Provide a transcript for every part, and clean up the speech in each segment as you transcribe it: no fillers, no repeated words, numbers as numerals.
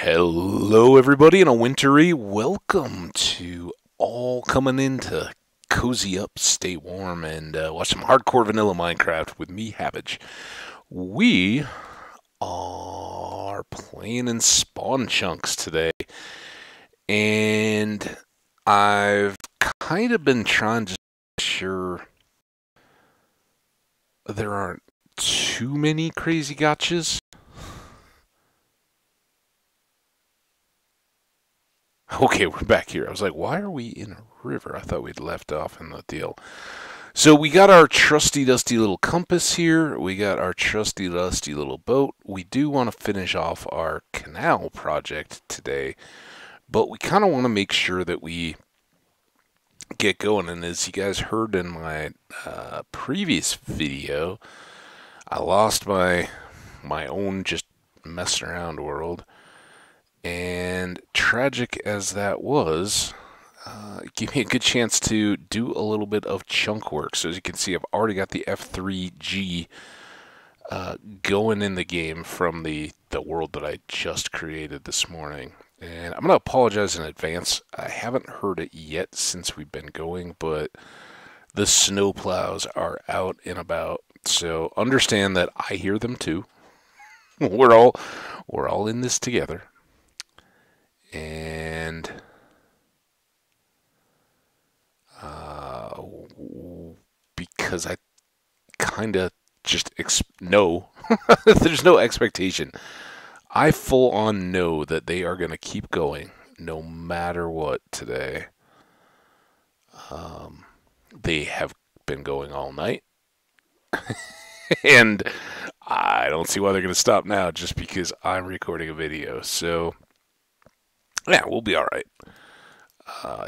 Hello, everybody, and a wintry welcome to all coming in to cozy up, stay warm, and watch some hardcore vanilla Minecraft with me, Hambbage. We are playing in spawn chunks today, and I've kind of been trying to make sure there aren't too many crazy gotchas. Okay, we're back here. I was like, why are we in a river? I thought we'd left off in the deal. So we got our trusty dusty little compass here. We got our trusty dusty little boat. We do want to finish off our canal project today, but we kind of want to make sure that we get going. And as you guys heard in my previous video, I lost my own just messing around world. And tragic as that was, it gave me a good chance to do a little bit of chunk work. So as you can see, I've already got the F3G going in the game from the world that I just created this morning. And I'm going to apologize in advance. I haven't heard it yet since we've been going, but the snowplows are out and about. So understand that I hear them too. We're all in this together. And because I kind of just know, there's no expectation. I full on know that they are going to keep going no matter what today. They have been going all night. And I don't see why they're going to stop now just because I'm recording a video. So yeah, we'll be all right.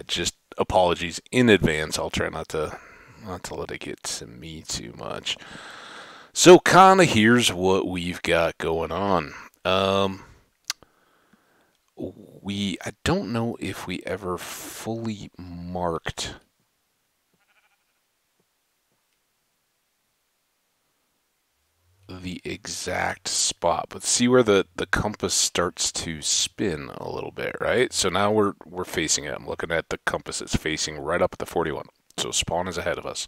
Just apologies in advance. I'll try not to let it get to me too much. So kind of here's what we've got going on. I don't know if we ever fully marked the exact spot, but see where the compass starts to spin a little bit, right? So now we're facing it. I'm looking at the compass. It's facing right up at the 41. So spawn is ahead of us.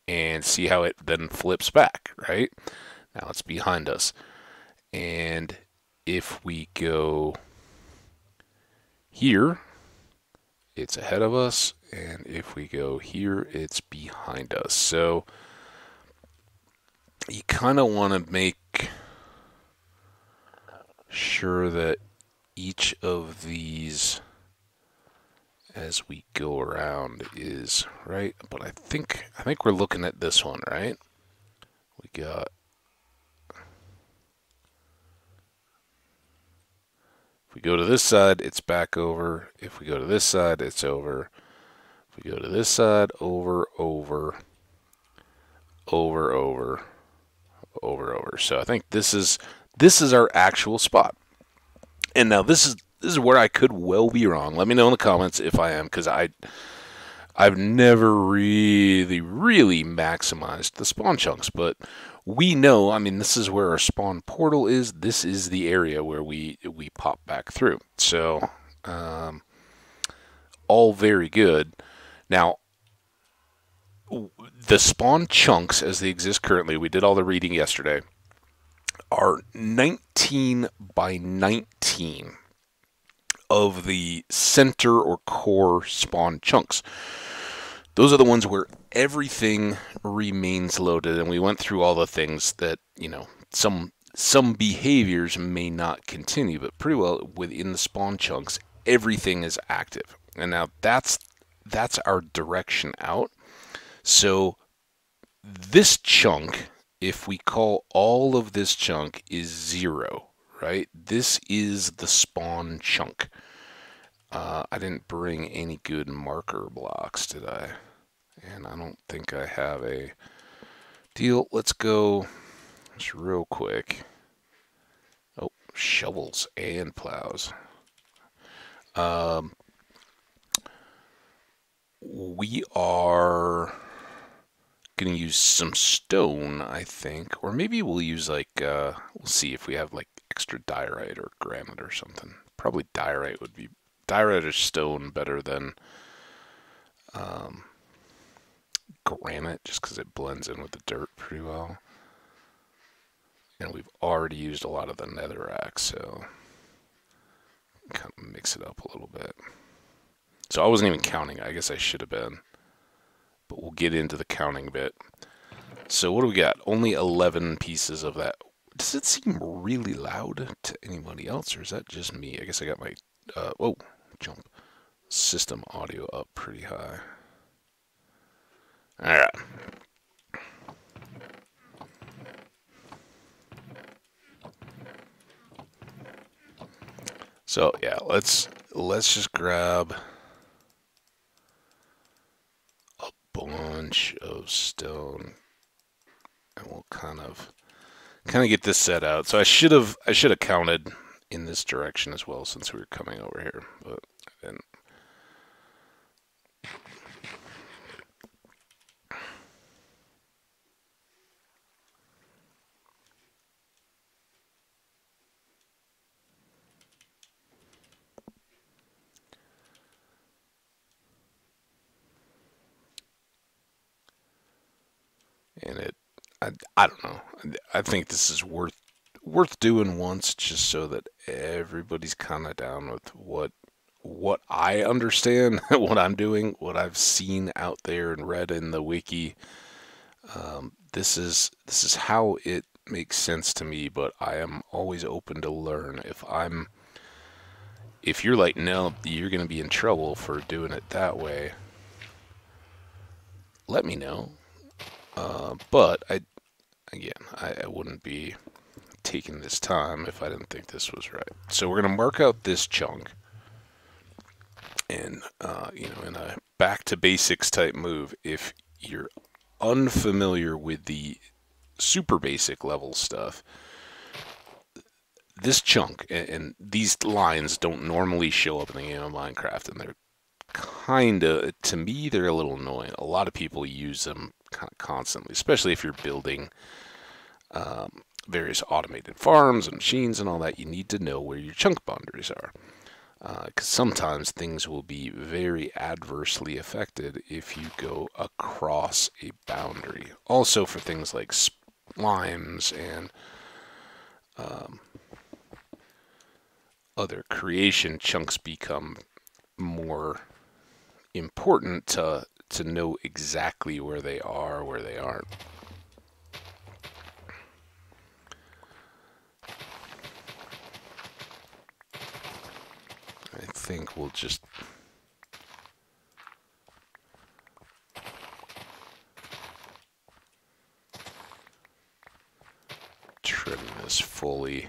And see how it then flips back, right? Now it's behind us. And if we go here, it's ahead of us. And if we go here, it's behind us. So you kind of want to make sure that each of these as we go around is right, but I think we're looking at this one, right? We got if we go to this side, it's back over. If we go to this side, it's over. If we go to this side, over, over, over, over, over, over. So I think this is our actual spot. And now this is where I could well be wrong. Let me know in the comments if I am, because I've never really maximized the spawn chunks, but we know, I mean, this is where our spawn portal is. This is the area where we pop back through. So all very good. Now, the spawn chunks as they exist currently, we did all the reading yesterday, are 19 by 19 of the center or core spawn chunks. Those are the ones where everything remains loaded, and we went through all the things that, you know, some behaviors may not continue, but pretty well within the spawn chunks, everything is active. And now that's our direction out. So this chunk, if we call all of this chunk, is 0, right? This is the spawn chunk. I didn't bring any good marker blocks, did I? And I don't think I have a deal. Let's go just real quick. Oh, shovels and plows. We are going to use some stone, I think, or maybe we'll use like we'll see if we have like extra diorite or granite or something. Probably diorite would be, diorite or stone better than granite, just because it blends in with the dirt pretty well. And we've already used a lot of the netherrack, so kind of mix it up a little bit. So I wasn't even counting. I guess I should have been. But we'll get into the counting bit. So what do we got? Only 11 pieces of that. Does it seem really loud to anybody else, or is that just me? I guess I got my, whoa, jump, system audio up pretty high. All right. So yeah, let's just grab a bunch of stone, and we'll kind of get this set out. So I should have counted in this direction as well, since we were coming over here, but I didn't. And I don't know. I think this is worth doing once, just so that everybody's kind of down with what I understand, what I'm doing, what I've seen out there and read in the wiki. This is how it makes sense to me, but I am always open to learn. If you're like, no, you're gonna be in trouble for doing it that way, let me know. But I wouldn't be taking this time if I didn't think this was right. So we're gonna mark out this chunk, and in a back to basics type move, if you're unfamiliar with the super basic level stuff, this chunk and these lines don't normally show up in the game of Minecraft, and they're to me, they're a little annoying. A lot of people use them kind of constantly, especially if you're building various automated farms and machines and all that. You need to know where your chunk boundaries are, because sometimes things will be very adversely affected if you go across a boundary. Also for things like slimes and other creation, chunks become more important to know exactly where they are, where they aren't. I think we'll just trim this fully.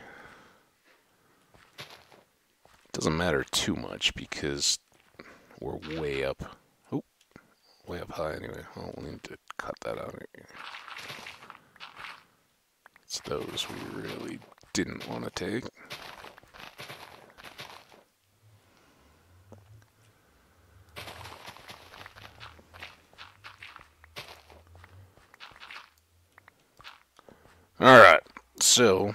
Doesn't matter too much because we're way up. Oh, way up high anyway. Oh, we'll need to cut that out. It's those we really didn't want to take. Alright, so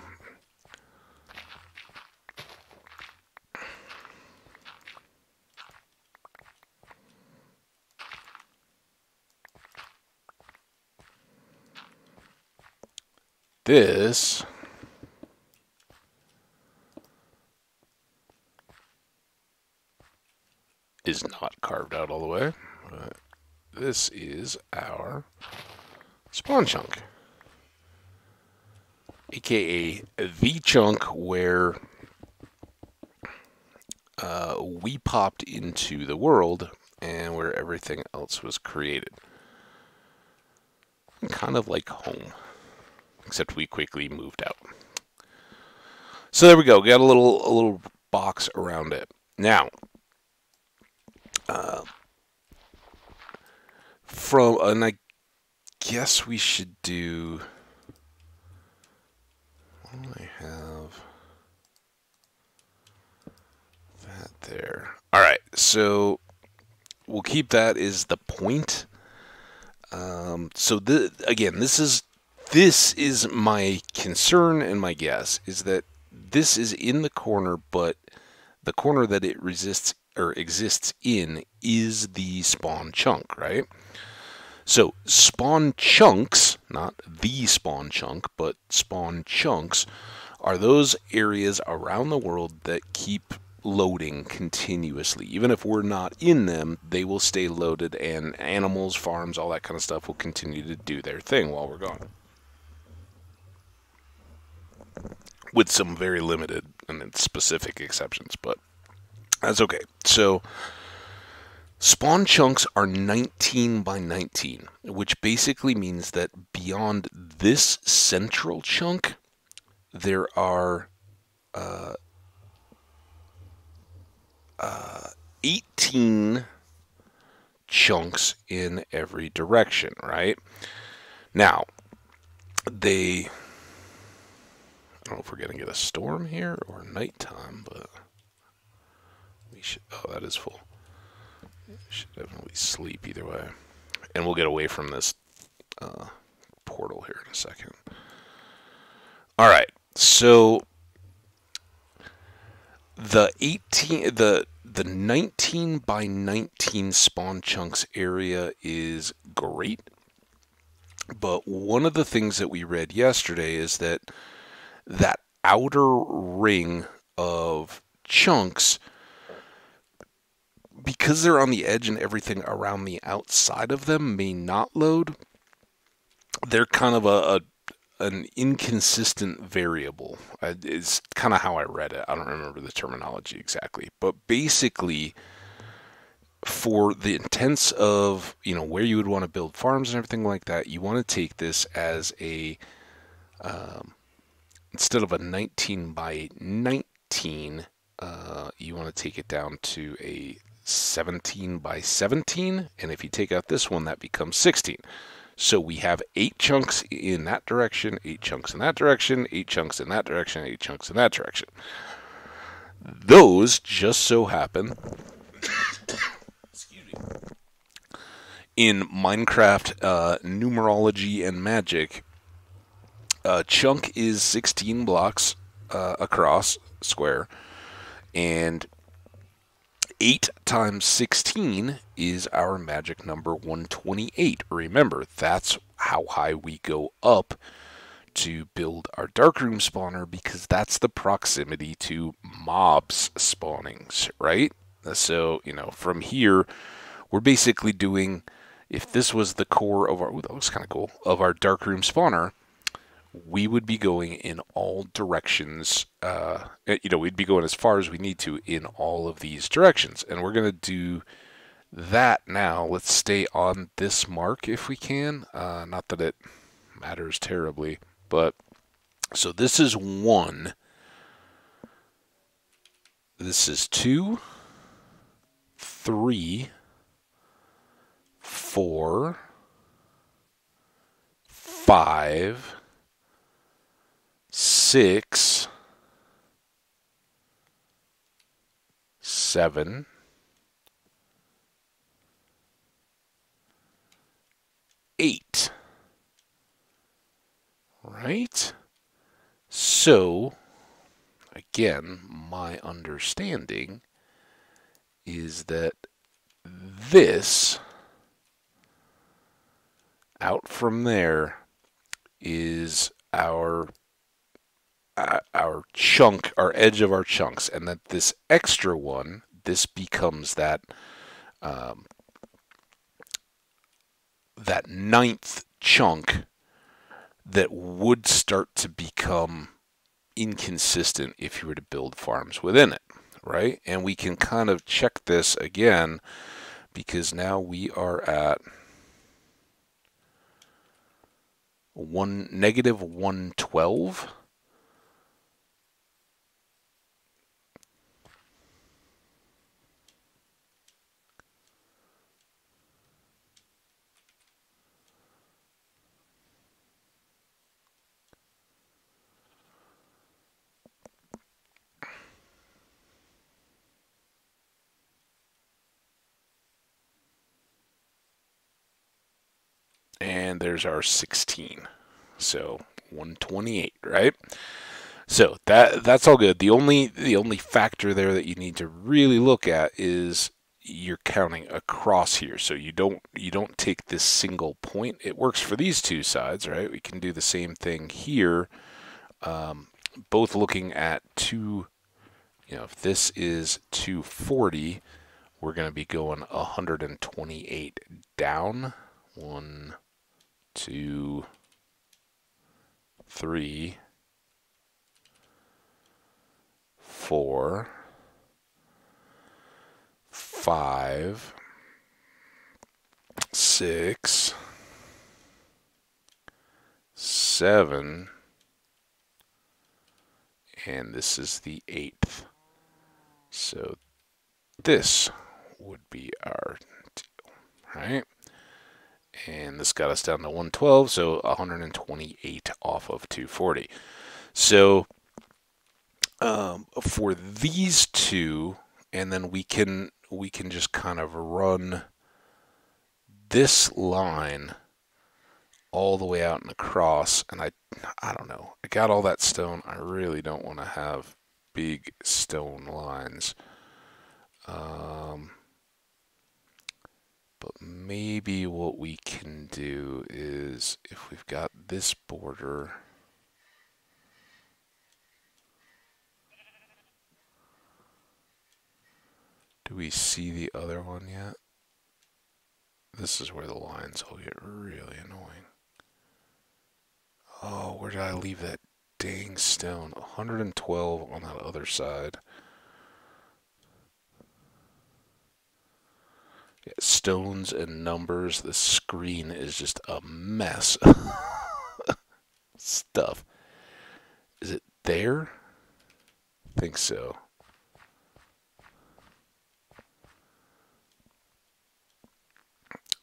this is not carved out all the way, but this is our spawn chunk, aka the chunk where we popped into the world and where everything else was created. Kind of like home, except we quickly moved out. So there we go. Got a little box around it. Now, and I guess we should do. What do I have? That there. All right. So we'll keep that as the point. So again, this is my concern and my guess is that this is in the corner, but the corner that it resists or exists in is the spawn chunk, right? So spawn chunks, not the spawn chunk, but spawn chunks, are those areas around the world that keep loading continuously. Even if we're not in them, they will stay loaded, and animals, farms, all that kind of stuff will continue to do their thing while we're gone. With some very limited and specific exceptions, but that's okay. So spawn chunks are 19 by 19, which basically means that beyond this central chunk, there are 18 chunks in every direction, right? Now, I don't know if we're going to get a storm here or nighttime, but we should, oh, that is full. We should definitely sleep either way. And we'll get away from this portal here in a second. All right, so the 19 by 19 spawn chunks area is great, but one of the things that we read yesterday is that outer ring of chunks, because they're on the edge and everything around the outside of them may not load, they're kind of an inconsistent variable. It's kind of how I read it. I don't remember the terminology exactly, but basically, for the intents of where you would want to build farms and everything like that, you want to take this as a instead of a 19 by 19, you want to take it down to a 17 by 17, and if you take out this one, that becomes 16. So we have 8 chunks in that direction, 8 chunks in that direction, 8 chunks in that direction, 8 chunks in that direction. Those just so happen, excuse me, in Minecraft numerology and magic, chunk is 16 blocks across, square, and 8 times 16 is our magic number 128. Remember, that's how high we go up to build our darkroom spawner, because that's the proximity to mobs spawnings, right? So, from here, we're basically doing, if this was the core of our, ooh, that looks kind of cool, of our darkroom spawner, we would be going in all directions. We'd be going as far as we need to in all of these directions. And we're going to do that now. Let's stay on this mark if we can. Not that it matters terribly, but so this is 1. This is 2, 3, 4, 5, 6, 7, 8. Right? So, again, my understanding is that this out from there is our chunk, our edge of our chunks, and that this extra one, this becomes that that 9th chunk that would start to become inconsistent if you were to build farms within it, right? And we can kind of check this again, because now we are at negative 112. And there's our 16. So 128, right? So that's all good. The only factor there that you need to really look at is you're counting across here. So you don't take this single point. It works for these two sides, right? We can do the same thing here. Both looking at two, if this is 240, we're going to be going 128 down. 1, 2, 3, 4, 5, 6, 7, and this is the 8th. So this would be our deal, right? And this got us down to 112, so 128 off of 240. So for these two, and then we can just kind of run this line all the way out and across. And I don't know. I got all that stone. I really don't want to have big stone lines. But maybe what we can do is, if we've got this border, do we see the other one yet? This is where the lines will get really annoying. Oh, where did I leave that dang stone? 112 on that other side. Yeah, stones and numbers. The screen is just a mess. Stuff. Is it there? I think so.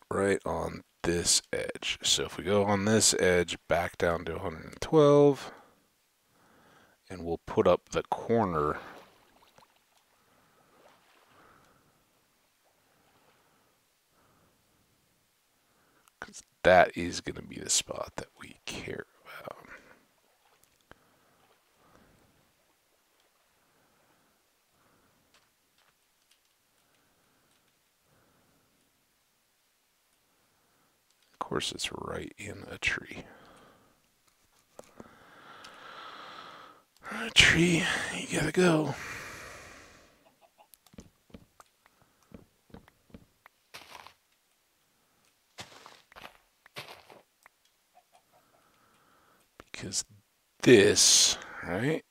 Right on this edge. So if we go on this edge back down to 112, and we'll put up the corner. Because that is going to be the spot that we care about. Of course, it's right in a tree. A tree, you gotta go. Because this, right,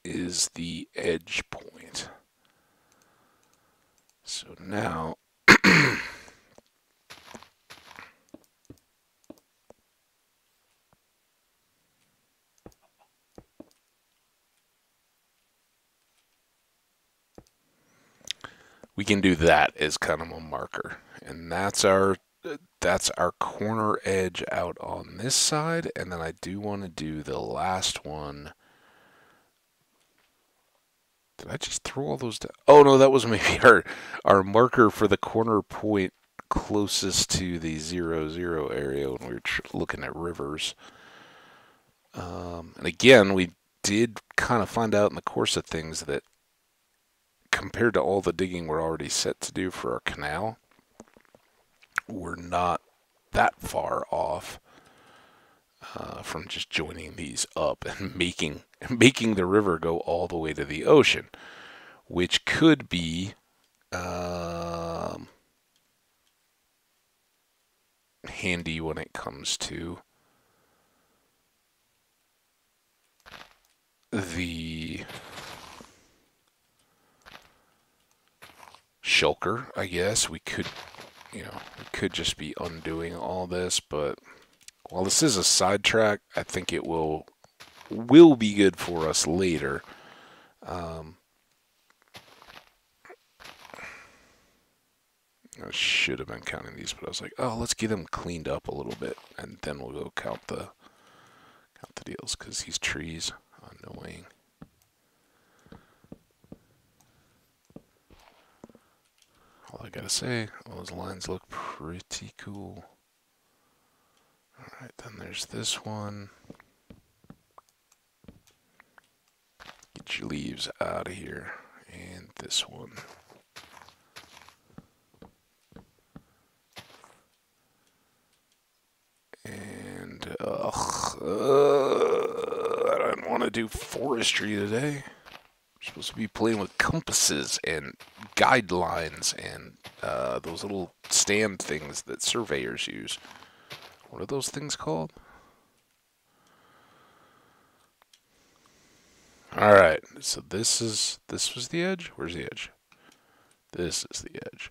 is the edge point. So now we can do that as kind of a marker, and that's our corner edge out on this side. And then I do want to do the last one. Did I just throw all those down? Oh no, that was maybe our marker for the corner point closest to the 0, 0 area when we were looking at rivers. And again, we did kind of find out in the course of things that compared to all the digging we're already set to do for our canal, we're not that far off from just joining these up and making the river go all the way to the ocean, which could be handy when it comes to the shulker. I guess we could just be undoing all this, but while this is a sidetrack, I think it will be good for us later. I should have been counting these, but I was like, oh, let's get them cleaned up a little bit, and then we'll go count the deals, because these trees are annoying. All I gotta say, those lines look pretty cool. Alright, then there's this one. your leaves out of here. And this one. And, I don't want to do forestry today. We're supposed to be playing with compasses and guidelines and those little stand things that surveyors use. What are those things called? Alright, so this was the edge? Where's the edge? This is the edge.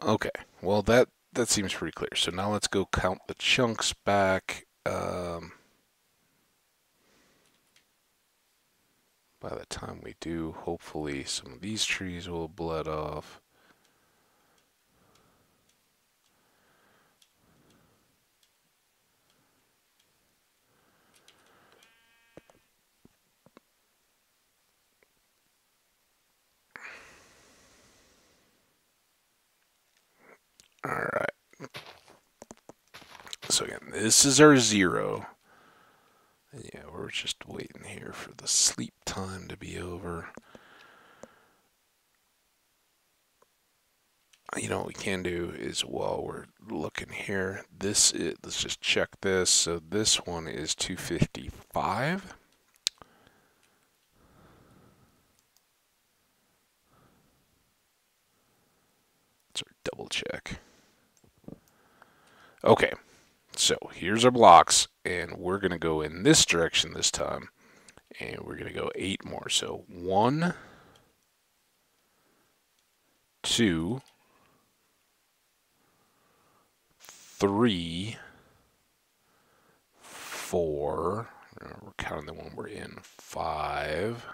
Okay, well that seems pretty clear. So now let's go count the chunks back. By the time we do, hopefully some of these trees will have bled off. Alright. So again, this is our 0. Yeah, we're just waiting here for the sleep time to be over. You know what we can do is while we're looking here, let's just check this. So this one is 255. Let's double check. Okay, so here's our blocks, and we're going to go in this direction this time, and we're going to go 8 more. So 1, 2, 3, 4, we're counting the one we're in, 5,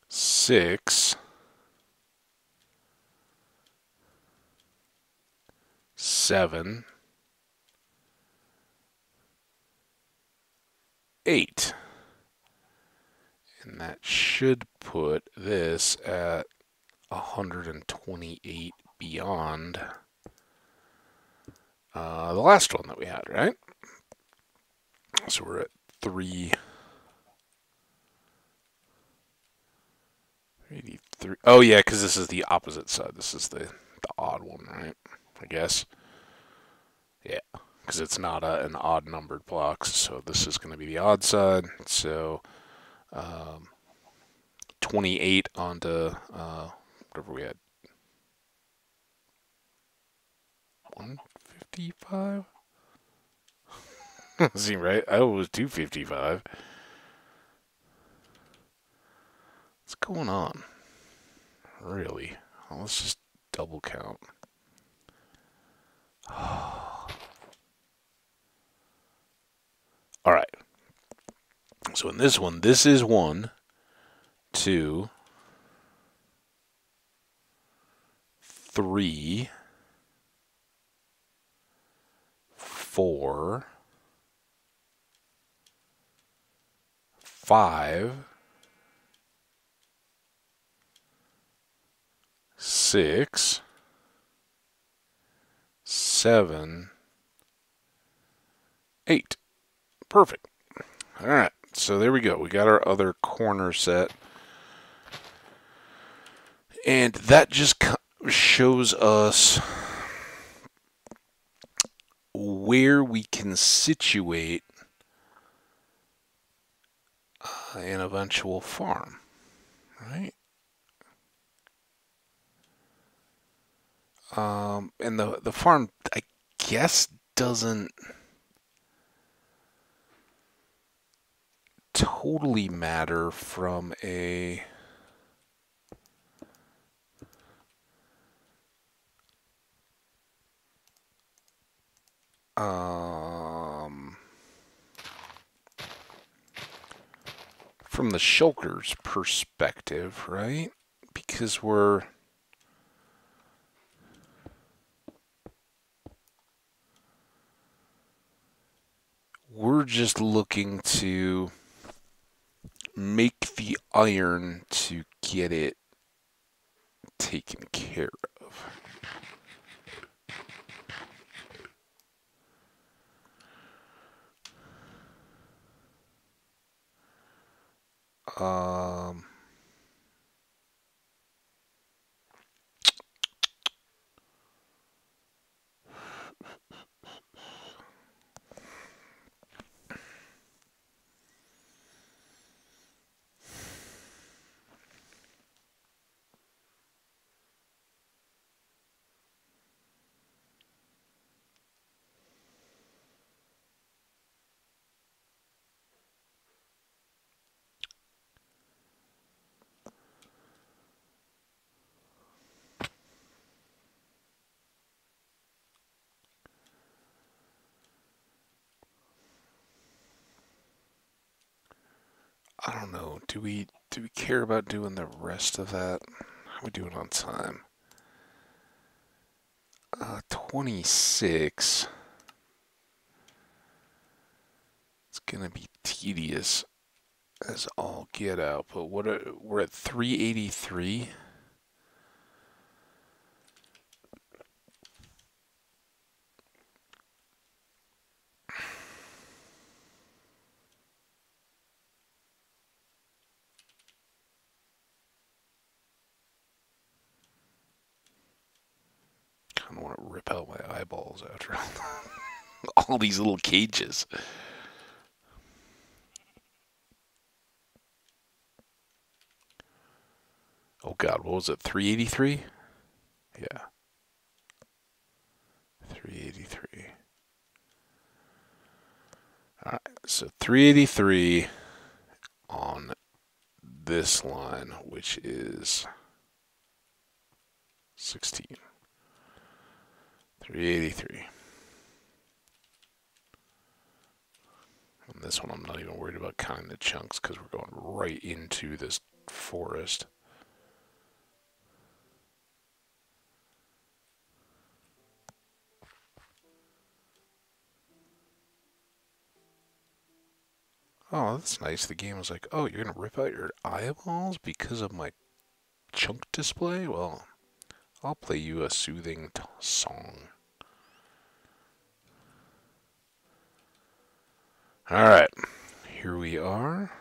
6, 7, 8. And that should put this at 128 beyond the last one that we had, right? So we're at 383. Oh yeah, because this is the opposite side. This is the odd one, right? I guess. Yeah, because it's not an odd numbered block, so this is going to be the odd side. So 28 onto whatever we had. 155? Seem right? I was 255. What's going on? Really? Well, let's just double count. Alright. So in this one, this is 1, 2, 3, 4, 5, 6, 7, 8. Perfect. All right, so there we go. We got our other corner set. And that just shows us where we can situate an eventual farm, right? And the farm, I guess, doesn't totally matter from a from the shulker's perspective, right? Because we're just looking to make the iron to get it taken care of. I don't know. Do we care about doing the rest of that? How are we doing on time? 26. It's gonna be tedious as all get out. But we're at 383. Kind of want to rip out my eyeballs after all these little cages. Oh God, what was it? 383? Yeah. 383. Alright, so 383 on this line, which is 16. 383. On this one, I'm not even worried about counting the chunks because we're going right into this forest. Oh, that's nice. The game was like, oh, you're going to rip out your eyeballs because of my chunk display? Well, I'll play you a soothing song. Alright, here we are.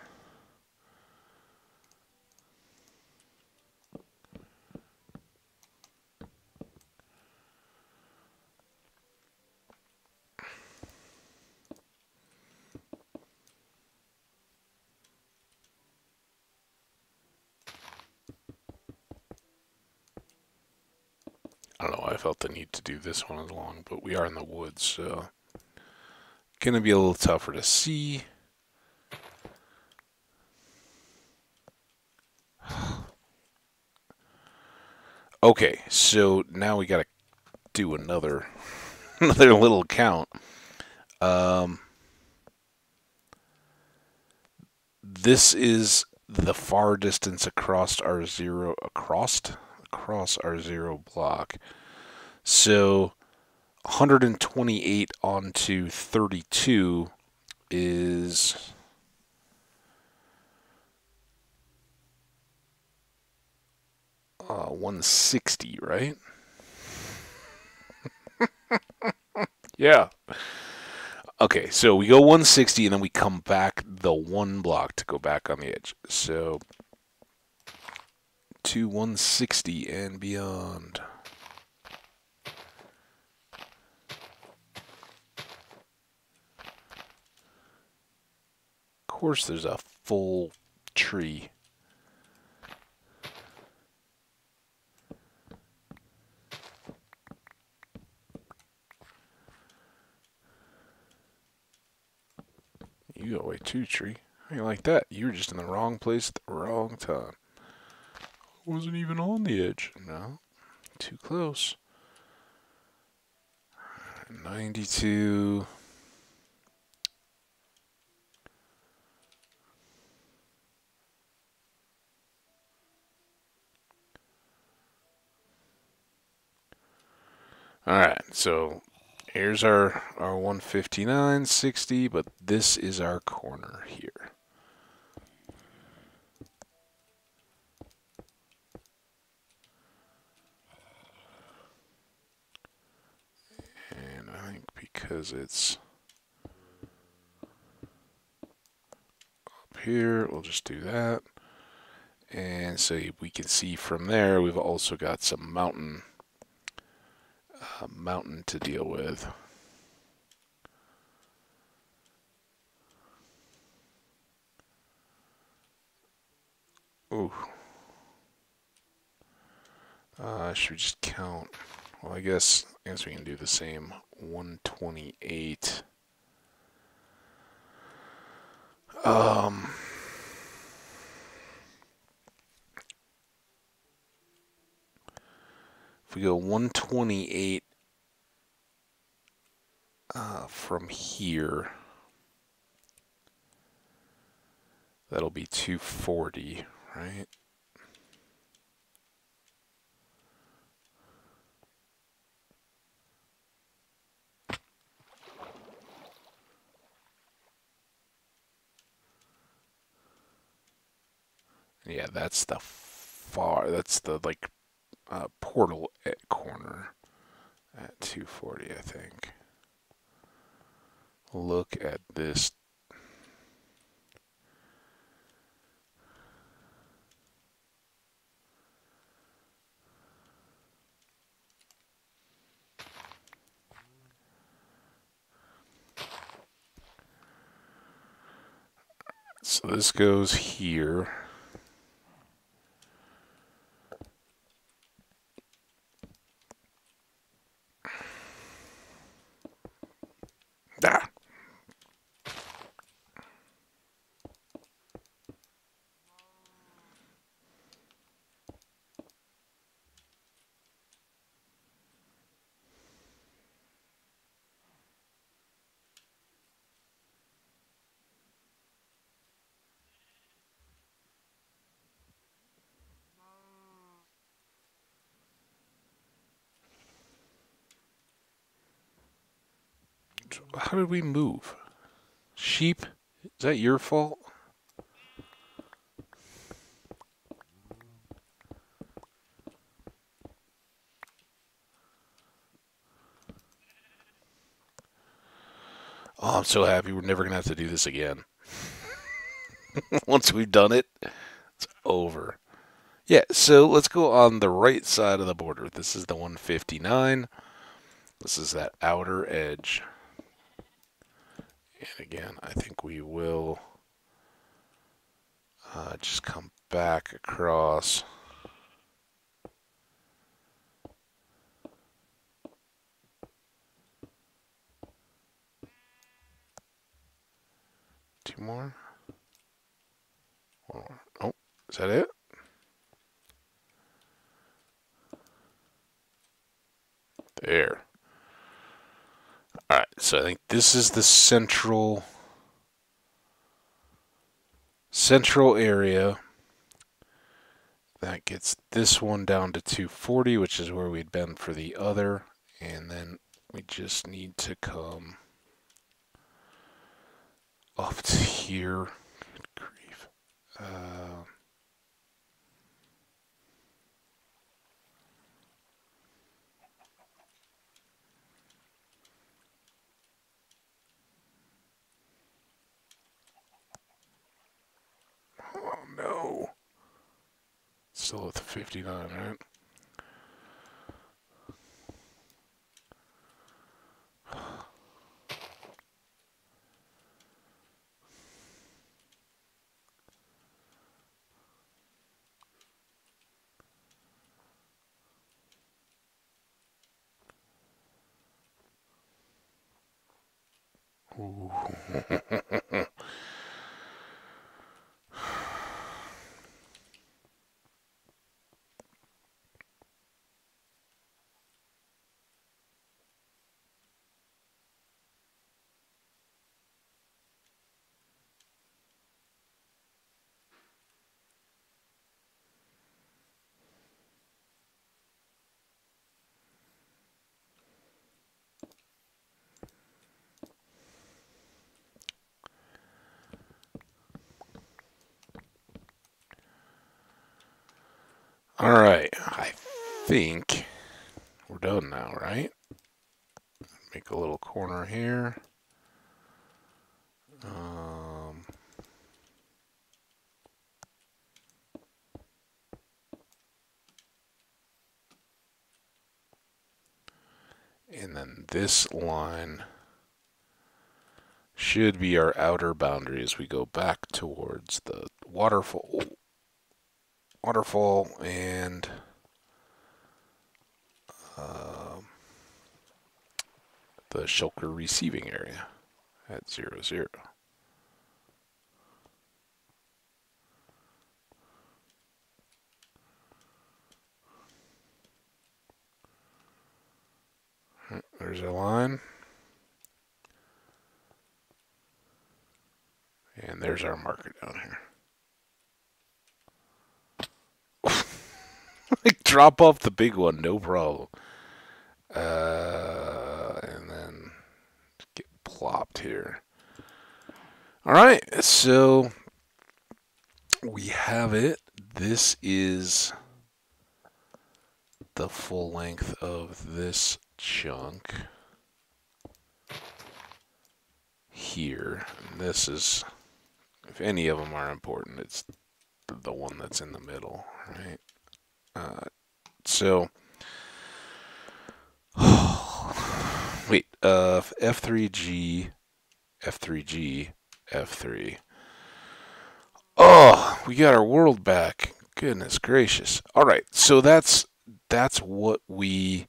I don't know, I felt the need to do this one as long, but we are in the woods, so gonna be a little tougher to see. Okay, so now we gotta do another little count. This is the far distance across our zero block. So 128 onto 32 is 160, right? Yeah. Okay, so we go 160 and then we come back the one block to go back on the edge. So to 160 and beyond. Of course, there's a full tree. You got way too, tree. How you like that? You were just in the wrong place at the wrong time. Wasn't even on the edge. No, too close. 92. Alright, so Here's our 159, 60, but this is our corner here. And I think because it's up here, we'll just do that. And so we can see from there, we've also got some mountain to deal with. Ooh. Should we just count? Well, I guess we can do the same. 128. If we go 128 from here, that'll be 240, right? Yeah, that's the like portal corner at 240, I think. Look at this. So this goes here. Ah. How did we move? Sheep? Is that your fault? Oh, I'm so happy we're never going to have to do this again. Once we've done it, it's over. Yeah, so let's go on the right side of the border. This is the 159. This is that outer edge. And again, I think we will just come back across. Two more. One more. Oh, is that it? There. Alright, so I think this is the central area. That gets this one down to 240, which is where we'd been for the other. And then we just need to come up to here. Good grief. Oh no. Still at the 59, right? Ooh. Alright, I think we're done now, right? Make a little corner here. And then this line should be our outer boundary as we go back towards the waterfall and the shulker receiving area at 0, 0. There's our line. And there's our marker down here. Like, drop off the big one, no problem. And then get plopped here. Alright, so we have it. This is the full length of this chunk here. And this is, if any of them are important, it's the one that's in the middle, right? So, wait, F3G, F3G, F3. Oh, we got our world back. Goodness gracious. All right, so that's what we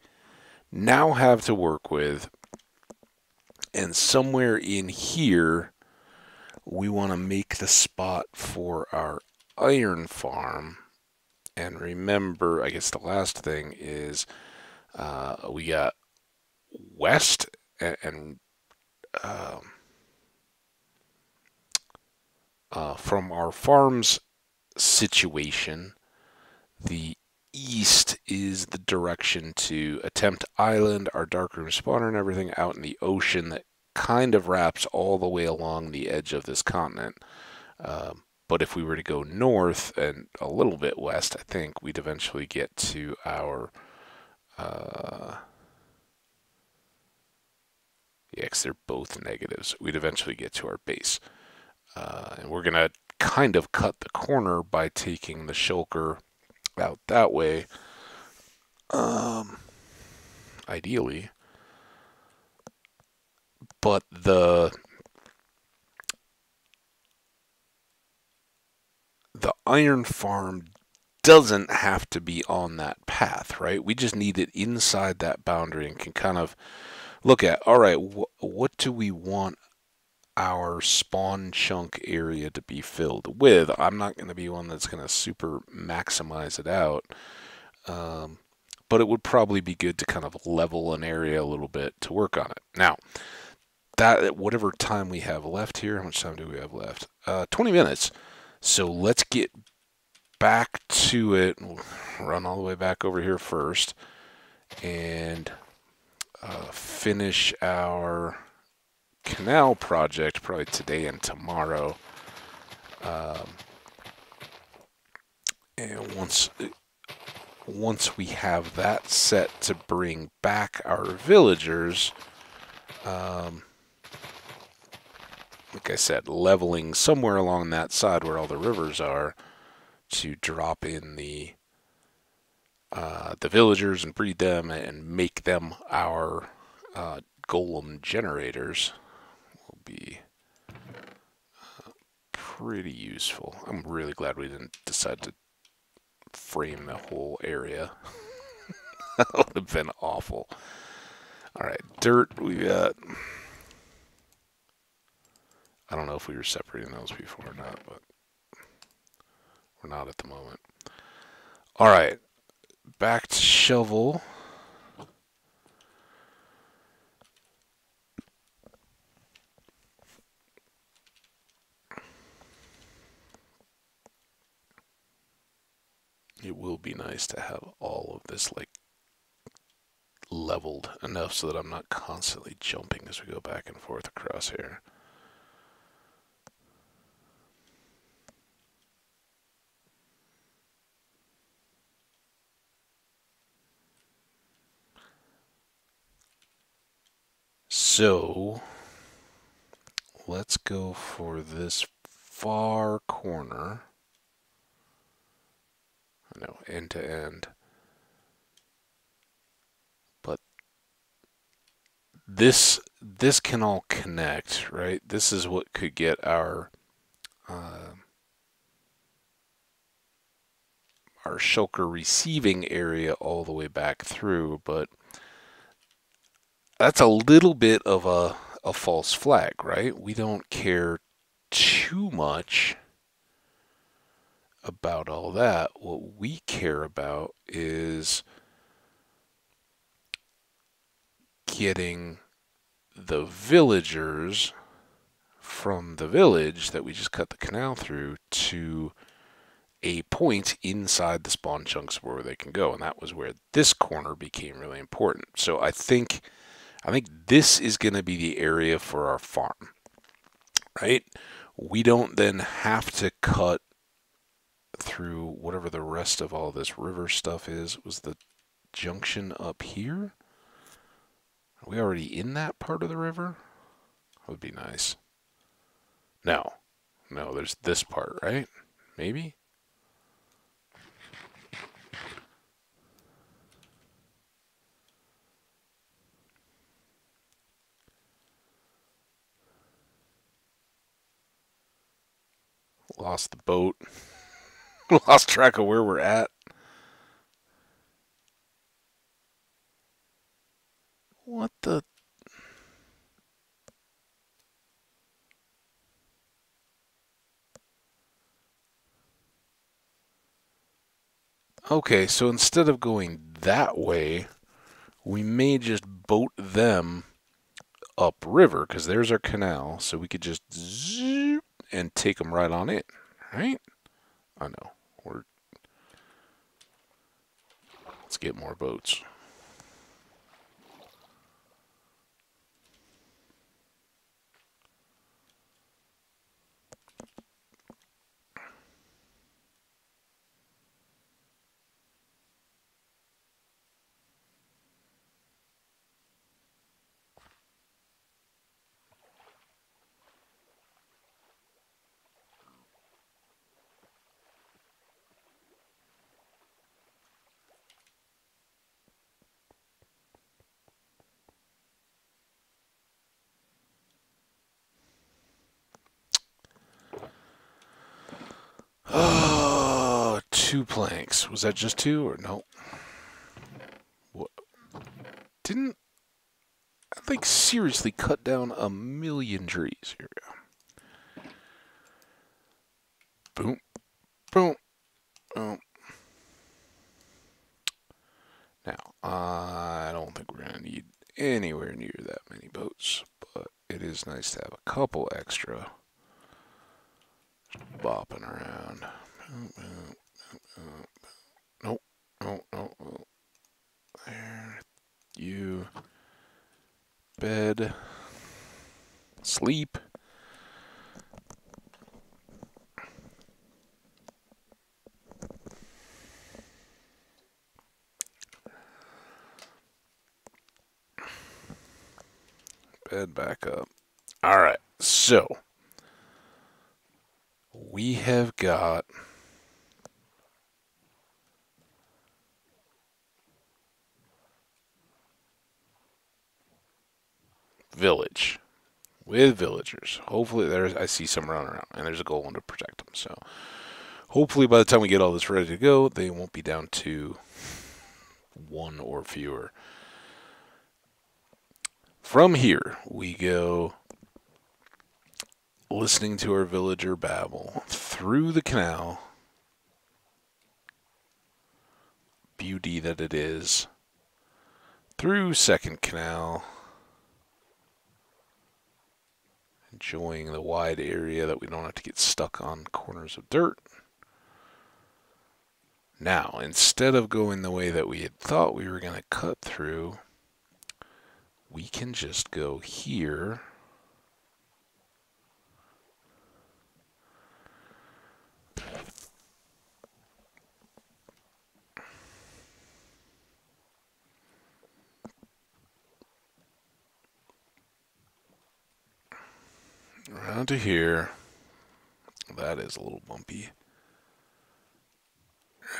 now have to work with. And somewhere in here, we want to make the spot for our iron farm. And remember, I guess the last thing is we got west and from our farm's situation, the east is the direction to Attempt Island, our darkroom spawner and everything out in the ocean that kind of wraps all the way along the edge of this continent. But if we were to go north and a little bit west, I think we'd eventually get to our yeah, because they're both negatives. We'd eventually get to our base. And we're going to kind of cut the corner by taking the shulker out that way. Ideally. But the iron farm doesn't have to be on that path, right? We just need it inside that boundary and can kind of look at, all right, what do we want our spawn chunk area to be filled with? I'm not going to be one that's going to super maximize it out, but it would probably be good to kind of level an area a little bit to work on it. Now, that whatever time we have left here, how much time do we have left? 20 minutes. So let's get back to it. We'll run all the way back over here first and finish our canal project probably today and tomorrow. And once we have that set to bring back our villagers, like I said, leveling somewhere along that side where all the rivers are to drop in the villagers and breed them and make them our golem generators will be pretty useful. I'm really glad we didn't decide to frame the whole area. That would have been awful. Alright, dirt we got. I don't know if we were separating those before or not, but we're not at the moment. Alright, back to shovel. It will be nice to have all of this like leveled enough so that I'm not constantly jumping as we go back and forth across here. So let's go for this far corner. No, end to end. But this can all connect, right? This is what could get our shulker receiving area all the way back through, but that's a little bit of a false flag, right? We don't care too much about all that. What we care about is getting the villagers from the village that we just cut the canal through to a point inside the spawn chunks where they can go, and that was where this corner became really important. So I think this is going to be the area for our farm, right? We don't then have to cut through whatever the rest of all this river stuff is. Was the junction up here? Are we already in that part of the river? That would be nice. No, there's this part, right? Maybe? Lost the boat. Lost track of where we're at. What the? Okay, so instead of going that way, we may just boat them upriver, because there's our canal, so we could just zoop and take them right on it, right? I know. Let's get more boats. Oh, 2 planks. Was that just 2 or no? What? Didn't I think seriously cut down a million trees? Here we go. Boom, boom, boom. Now, I don't think we're going to need anywhere near that many boats, but it is nice to have a couple extra just bopping around. Nope, nope. There. You. Bed. Sleep. Bed back up. Alright, so we have got village with villagers. Hopefully I see some running around, and there's a golem to protect them. So hopefully by the time we get all this ready to go, they won't be down to 1 or fewer. From here, we go listening to our villager babble through the canal. Beauty that it is. Through second canal. Enjoying the wide area that we don't have to get stuck on corners of dirt. Now, instead of going the way that we had thought we were going to cut through, we can just go here. Around to here. That is a little bumpy.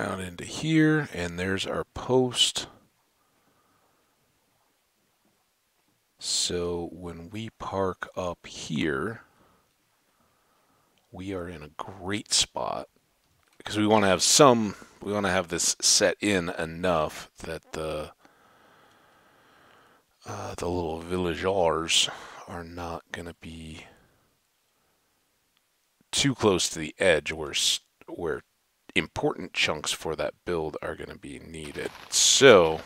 Out into here, and there's our post. So when we park up here, we are in a great spot because we want to have this set in enough that the little villagers are not going to be too close to the edge where important chunks for that build are going to be needed. So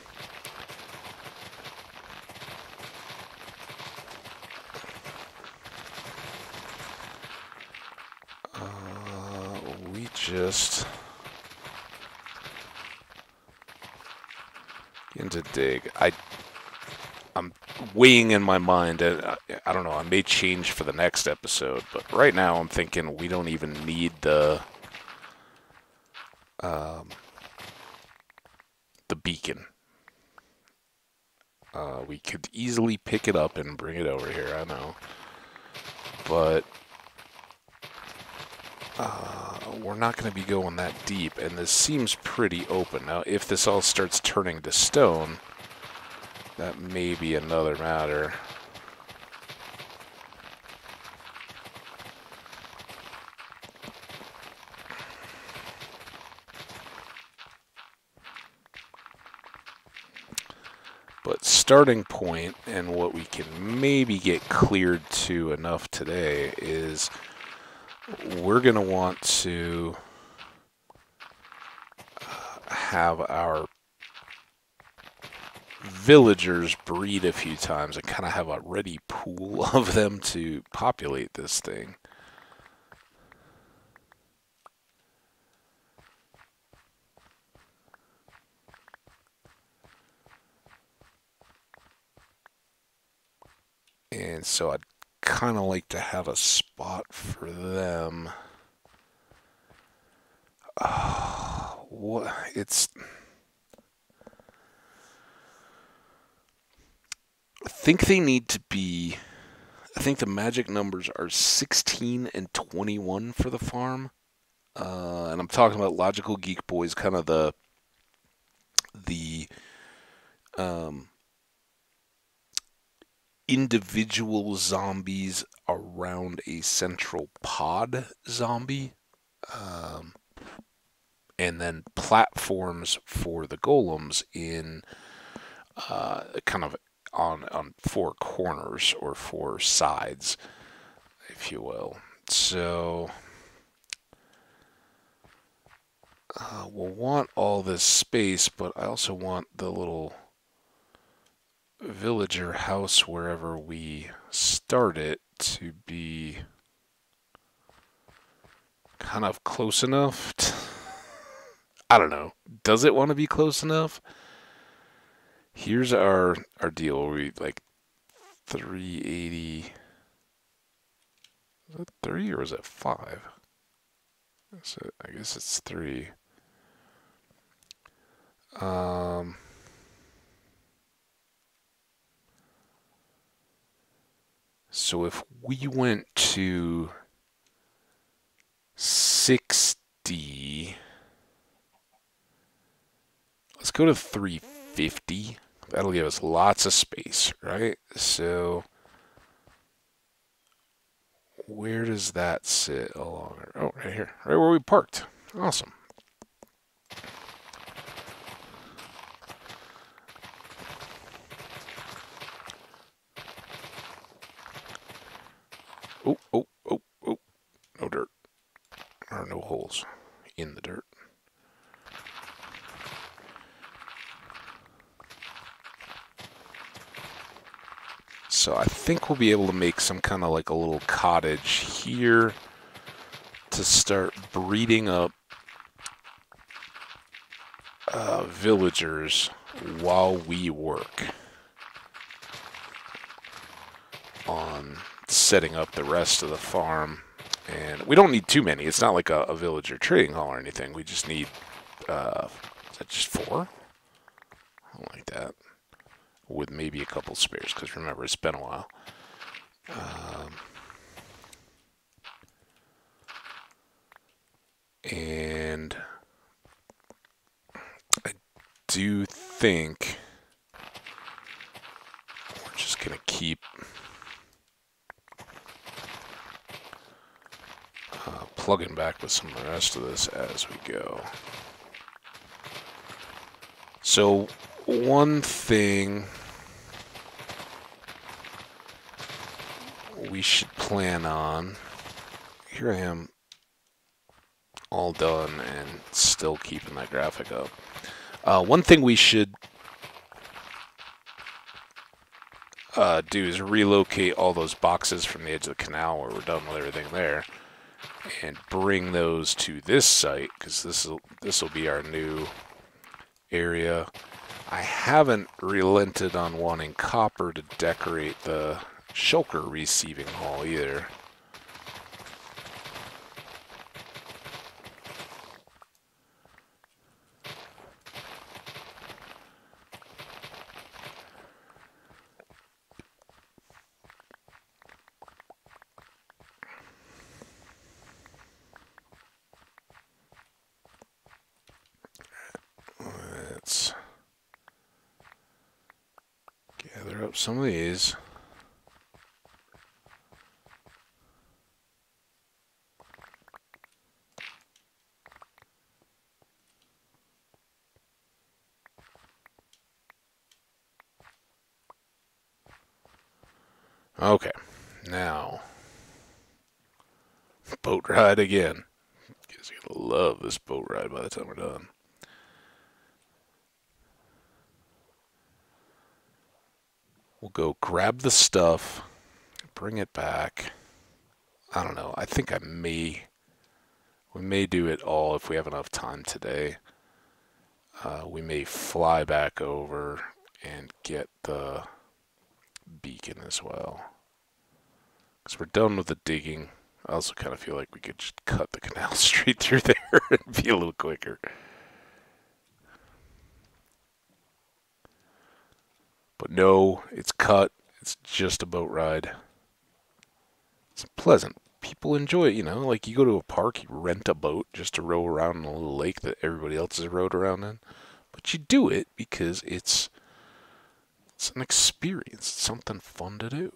we just into dig. I'm weighing in my mind, and I don't know, I may change for the next episode, but right now I'm thinking we don't even need the beacon. We could easily pick it up and bring it over here, I know. But we're not going to be going that deep, and this seems pretty open. Now, if this all starts turning to stone, that may be another matter. But starting point, and what we can maybe get cleared to enough today, is we're going to want to have our villagers breed a few times and kind of have a ready pool of them to populate this thing. And so I'd kind of like to have a spot for them. What it's... I think they need to be... I think the magic numbers are 16 and 21 for the farm. And I'm talking about Logical Geek Boys, kind of the individual zombies around a central pod zombie. And then platforms for the golems in kind of on four corners or four sides, if you will. So we'll want all this space, but I also want the little villager house wherever we start it to be kind of close enough to, I don't know. Does it want to be close enough? Here's our deal. We like 380. Is that 3 or is it 5? So I guess it's 3. So if we went to 60, let's go to 350. That'll give us lots of space, right? So where does that sit along? Oh, right here, right where we parked. Awesome. Oh, oh, oh, oh. No dirt. Or no holes in the dirt. So I think we'll be able to make some kind of like a little cottage here to start breeding up villagers while we work on setting up the rest of the farm. And we don't need too many. It's not like a villager trading hall or anything. We just need, is that just 4? Something like that. With maybe a couple spares, because remember, it's been a while. And I do think we're just going to keep plugging back with some of the rest of this as we go. So one thing we should plan on, here I am all done and still keeping that graphic up. One thing we should do is relocate all those boxes from the edge of the canal where we're done with everything there and bring those to this site, because this will be our new area. I haven't relented on wanting copper to decorate the shulker receiving hall either. Let's gather up some of these. Okay, now boat ride again. You guys are gonna love this boat ride by the time we're done. We'll go grab the stuff, bring it back. I don't know. I think we may do it all if we have enough time today. We may fly back over and get the beacon as well. Because we're done with the digging. I also kind of feel like we could just cut the canal straight through there and be a little quicker. But no, it's cut. It's just a boat ride. It's pleasant. People enjoy it, you know. Like you go to a park, you rent a boat just to row around in a little lake that everybody else has rowed around in. But you do it because it's an experience. It's something fun to do.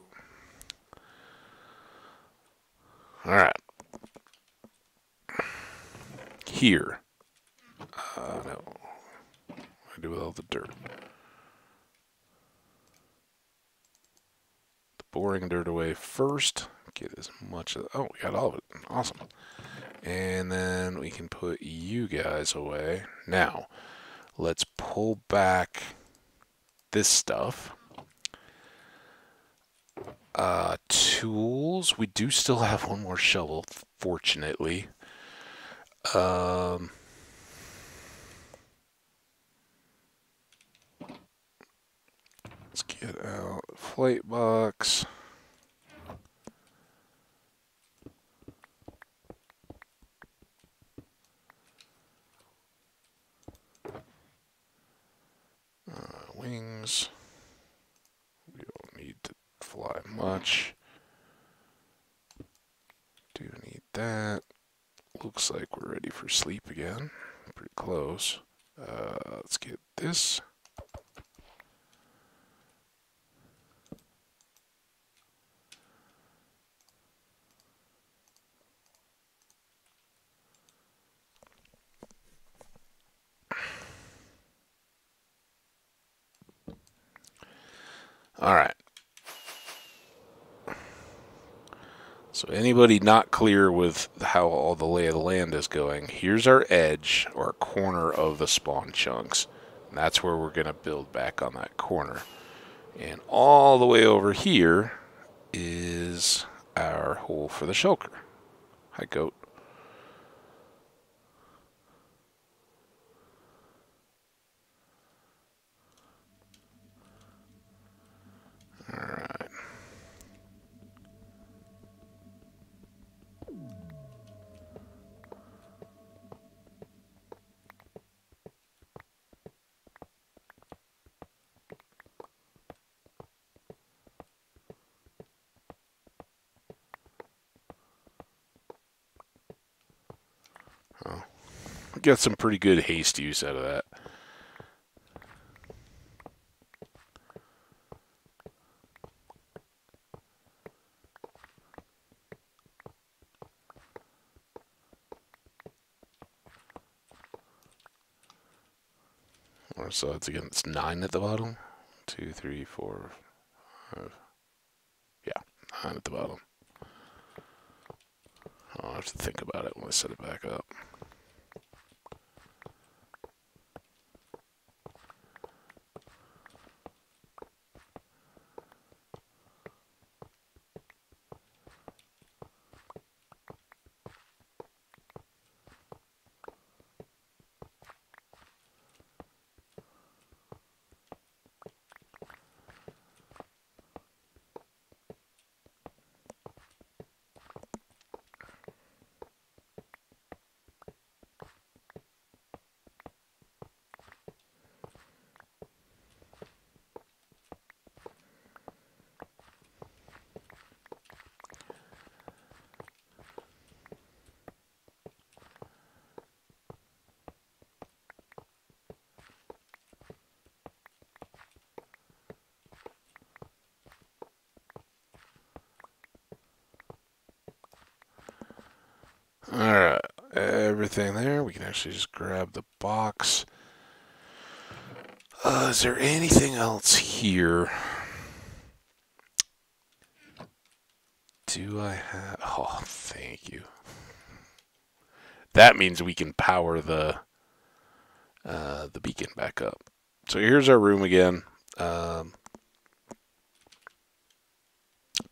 Alright. Here. No. What do I do with all the dirt? The boring dirt away first. Get as much of... Oh, we got all of it. Awesome. And then we can put you guys away. Now, let's pull back this stuff. Tools. We do still have one more shovel, fortunately. Let's get out the flight box. Wings. We don't need to fly much. Do need that. Looks like we're ready for sleep again. Pretty close. Let's get this. All right. So anybody not clear with how all the lay of the land is going, here's our edge or corner of the spawn chunks. And that's where we're going to build back on that corner. And all the way over here is our hole for the shulker. Hi, goat. All right. Oh, got some pretty good haste use out of that. So it's again, it's 9 at the bottom. 2, 3, 4, 5. Yeah, 9 at the bottom. I'll have to think about it when I set it back up. Alright, everything there. We can actually just grab the box. Is there anything else here? Do I have... Oh, thank you. That means we can power the beacon back up. So here's our room again. I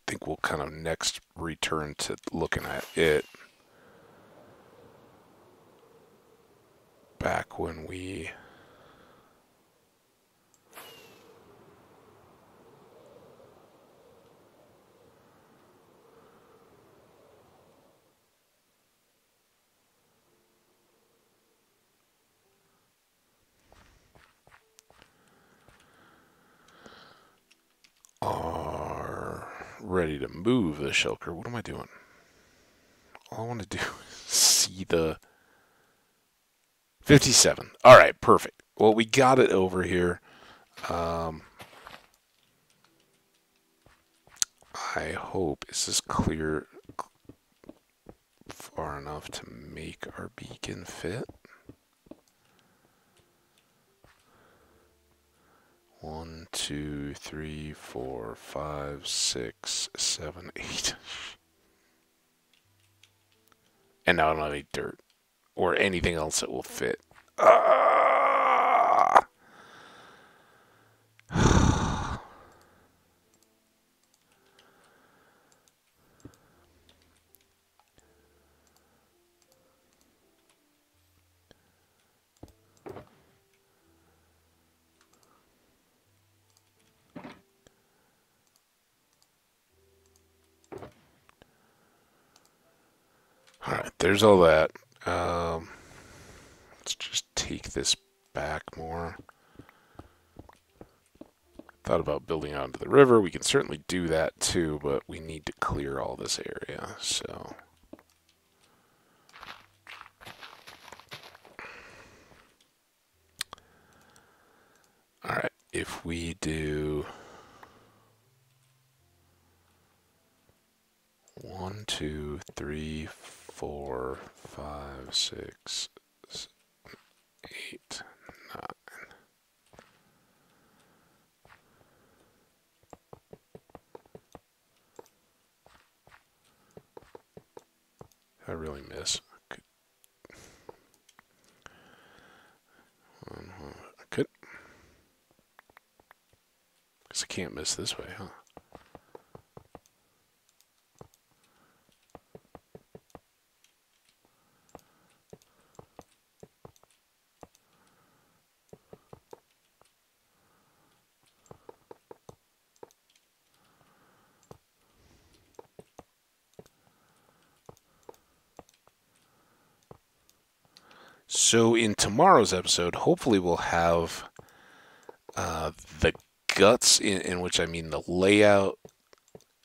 think we'll kind of next return to looking at it back when we... are ready to move the shulker. What am I doing? All I want to do is see the 57. All right, perfect. Well, we got it over here. I hope is this clear far enough to make our beacon fit. 1, 2, 3, 4, 5, 6, 7, 8. And now I don't have any dirt or anything else that will fit. Alright, there's all that. Let's just take this back more. Thought about building out into the river. We can certainly do that too, but we need to clear all this area, so... Alright, if we do... 1, 2, 3, 4, 5, 6, 8, 9. I really miss. I could. Guess I can't miss this way, huh? So in tomorrow's episode, hopefully we'll have the guts, in which I mean the layout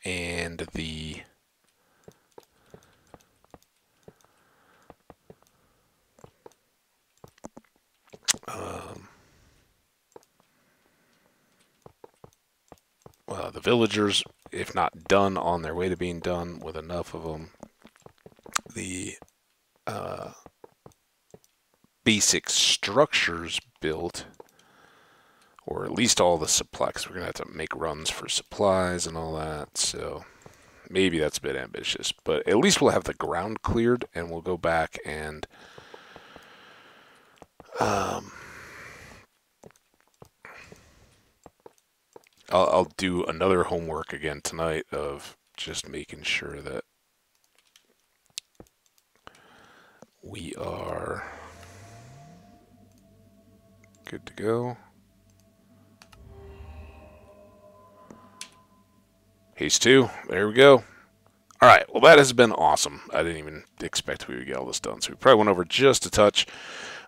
and the the villagers, if not done, on their way to being done with enough of them. The basic structures built, or at least all the supplies. We're going to have to make runs for supplies and all that, so maybe that's a bit ambitious. But at least we'll have the ground cleared, and we'll go back and I'll do another homework again tonight of just making sure that we are good to go. Haste 2, there we go. Alright, well that has been awesome. I didn't even expect we would get all this done, so we probably went over just a touch.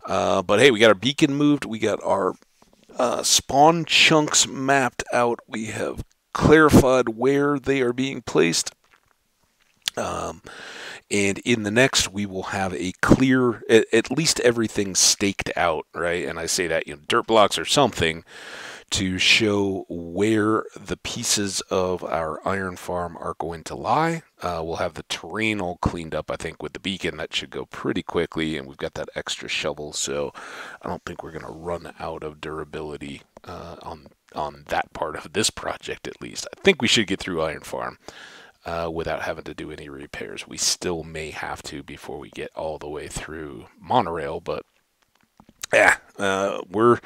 But hey, we got our beacon moved, we got our spawn chunks mapped out, we have clarified where they are being placed. And in the next, we will have a clear, at least everything staked out, right? And I say that, dirt blocks or something to show where the pieces of our iron farm are going to lie. We'll have the terrain all cleaned up, I think, with the beacon. That should go pretty quickly, and we've got that extra shovel, so I don't think we're going to run out of durability on that part of this project, at least. I think we should get through iron farm without having to do any repairs. We still may have to before we get all the way through monorail, but yeah, we're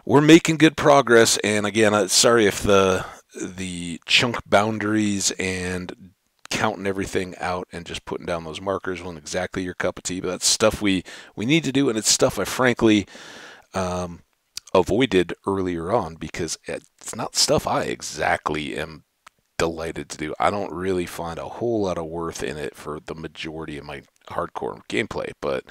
making good progress. And again, sorry if the chunk boundaries and counting everything out and just putting down those markers wasn't exactly your cup of tea, but that's stuff we need to do, and it's stuff I frankly avoided earlier on because it's not stuff I exactly am delighted to do. I don't really find a whole lot of worth in it for the majority of my hardcore gameplay, but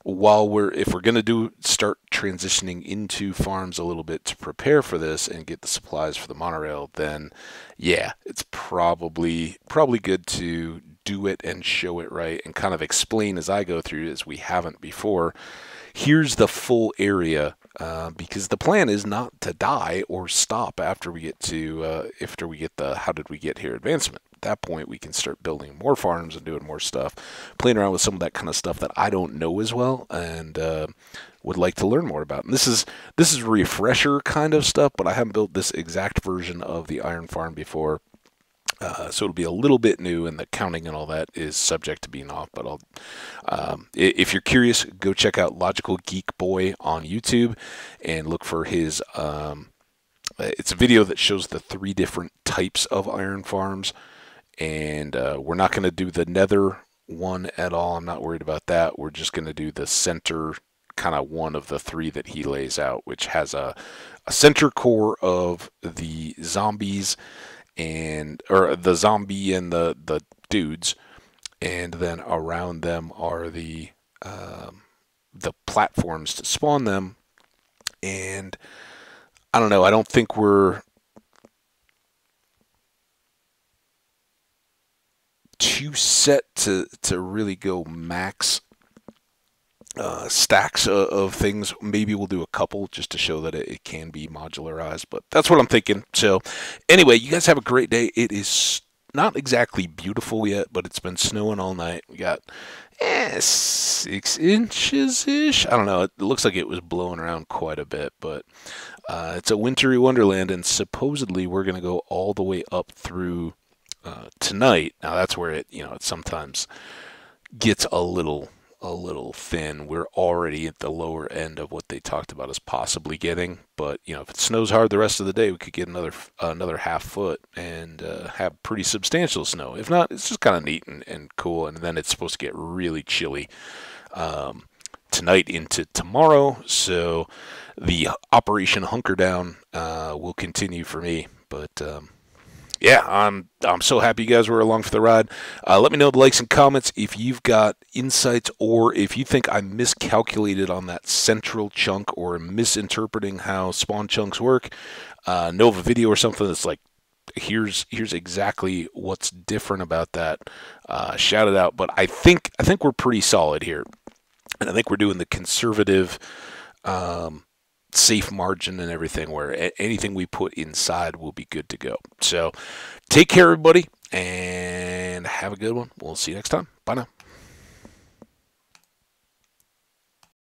if we're going to start transitioning into farms a little bit to prepare for this and get the supplies for the monorail, then yeah, it's probably good to do it and show it right and kind of explain as I go through, as we haven't before. Here's the full area, because the plan is not to die or stop after we get the how did we get here advancement. At that point, we can start building more farms and doing more stuff, playing around with some of that kind of stuff that I don't know as well and would like to learn more about. And this is refresher kind of stuff, but I haven't built this exact version of the iron farm before. So it'll be a little bit new, and the counting and all that is subject to being off. But if you're curious, go check out Logical Geek Boy on YouTube and look for his. It's a video that shows the 3 different types of iron farms, and we're not going to do the nether one at all. I'm not worried about that. We're just going to do the center kind of one of the 3 that he lays out, which has a center core of the zombies. Or the zombie and the dudes, and then around them are the platforms to spawn them. And I don't know, I don't think we're too set to really go max stacks of things. Maybe we'll do a couple just to show that it can be modularized, but that's what I'm thinking. So anyway, you guys have a great day. It is not exactly beautiful yet, but it's been snowing all night. We got 6 inches ish. I don't know, it looks like it was blowing around quite a bit, but it's a wintry wonderland, and supposedly we're going to go all the way up through tonight. Now that's where it sometimes gets a little thin. We're already at the lower end of what they talked about as possibly getting, but if it snows hard the rest of the day, we could get another half foot and have pretty substantial snow. If not, it's just kind of neat and cool. And then it's supposed to get really chilly tonight into tomorrow, so the Operation Hunker Down will continue for me. But yeah, I'm so happy you guys were along for the ride. Let me know in the likes and comments if you've got insights, or if you think I miscalculated on that central chunk or misinterpreting how spawn chunks work. Know of a video or something that's like, here's exactly what's different about that. Shout it out. But I think we're pretty solid here, and I think we're doing the conservative safe margin and everything where anything we put inside will be good to go. So take care, everybody, and have a good one. We'll see you next time. Bye now.